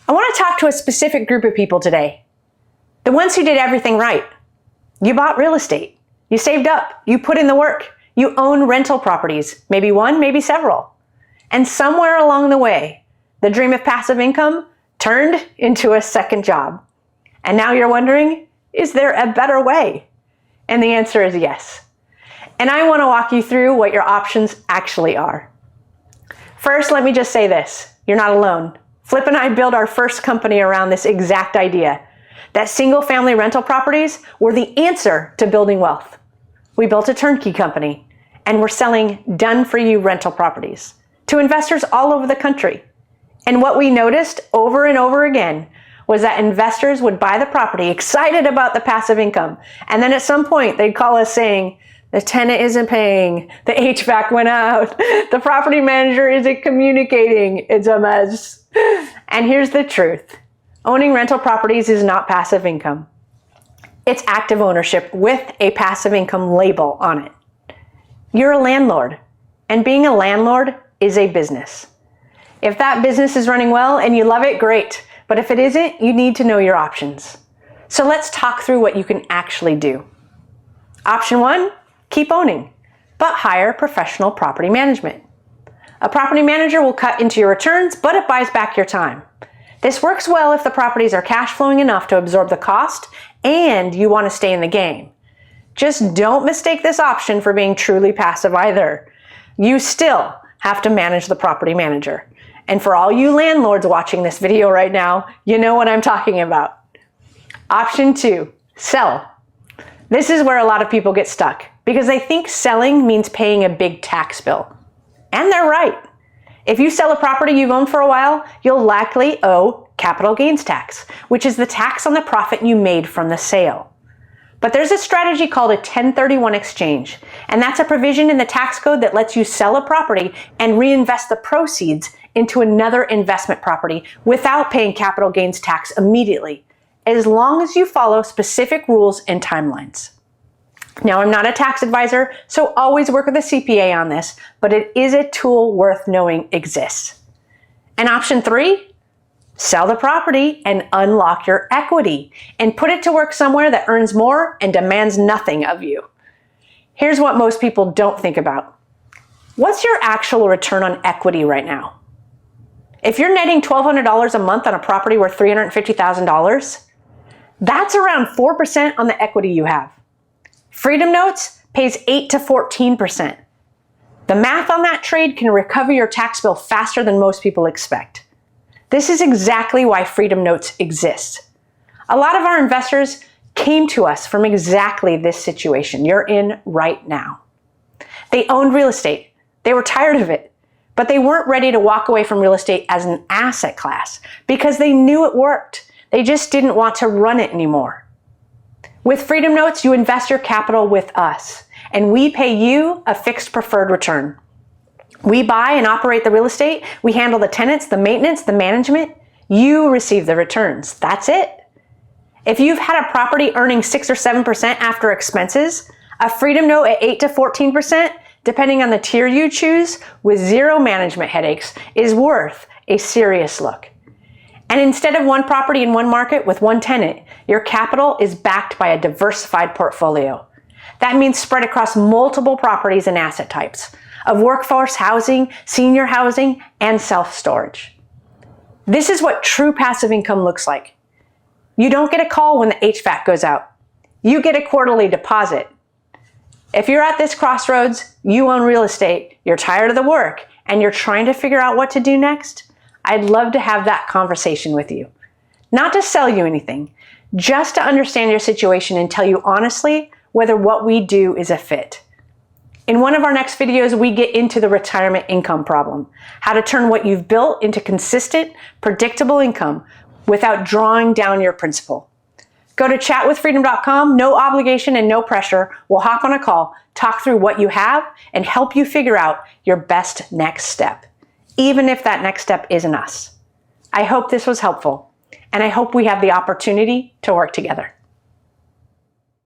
I want to talk to a specific group of people today. The ones who did everything right. You bought real estate. You saved up. You put in the work. You own rental properties, maybe one, maybe several. And somewhere along the way, the dream of passive income turned into a second job. And now you're wondering, is there a better way? And the answer is yes. And I want to walk you through what your options actually are. First, let me just say this. You're not alone. Flip and I built our first company around this exact idea, that single-family rental properties were the answer to building wealth. We built a turnkey company, and we're selling done-for-you rental properties to investors all over the country. And what we noticed over and over again was that investors would buy the property excited about the passive income. And then at some point they'd call us saying, the tenant isn't paying, the HVAC went out, the property manager isn't communicating, it's a mess. And here's the truth. Owning rental properties is not passive income. It's active ownership with a passive income label on it. You're a landlord, and being a landlord is a business. If that business is running well and you love it, great. But if it isn't, you need to know your options. So let's talk through what you can actually do. Option 1, keep owning, but hire professional property management. A property manager will cut into your returns, but it buys back your time. This works well if the properties are cash flowing enough to absorb the cost and you want to stay in the game. Just don't mistake this option for being truly passive either. You still have to manage the property manager. And for all you landlords watching this video right now, you know what I'm talking about. Option 2, sell. This is where a lot of people get stuck because they think selling means paying a big tax bill. And they're right. If you sell a property you've owned for a while, you'll likely owe capital gains tax, which is the tax on the profit you made from the sale. But there's a strategy called a 1031 exchange, and that's a provision in the tax code that lets you sell a property and reinvest the proceeds into another investment property without paying capital gains tax immediately, as long as you follow specific rules and timelines. Now, I'm not a tax advisor, so always work with a CPA on this, but it is a tool worth knowing exists. And option 3, sell the property and unlock your equity and put it to work somewhere that earns more and demands nothing of you. Here's what most people don't think about. What's your actual return on equity right now? If you're netting $1,200 a month on a property worth $350,000, that's around 4% on the equity you have. Freedom Notes pays 8 to 14%. The math on that trade can recover your tax bill faster than most people expect. This is exactly why Freedom Notes exist. A lot of our investors came to us from exactly this situation you're in right now. They owned real estate. They were tired of it, but they weren't ready to walk away from real estate as an asset class because they knew it worked. They just didn't want to run it anymore. With Freedom Notes, you invest your capital with us, and we pay you a fixed preferred return. We buy and operate the real estate. We handle the tenants, the maintenance, the management. You receive the returns. That's it. If you've had a property earning 6 or 7% after expenses, a Freedom Note at 8 to 14%, depending on the tier you choose, with zero management headaches, is worth a serious look. And instead of one property in one market with one tenant, your capital is backed by a diversified portfolio. That means spread across multiple properties and asset types of workforce housing, senior housing, and self-storage. This is what true passive income looks like. You don't get a call when the HVAC goes out. You get a quarterly deposit. If you're at this crossroads, you own real estate, you're tired of the work, and you're trying to figure out what to do next, I'd love to have that conversation with you. Not to sell you anything, just to understand your situation and tell you honestly whether what we do is a fit. In one of our next videos, we get into the retirement income problem, how to turn what you've built into consistent, predictable income without drawing down your principal. Go to chatwithfreedom.com, no obligation and no pressure. We'll hop on a call, talk through what you have, and help you figure out your best next step, even if that next step isn't us. I hope this was helpful, and I hope we have the opportunity to work together.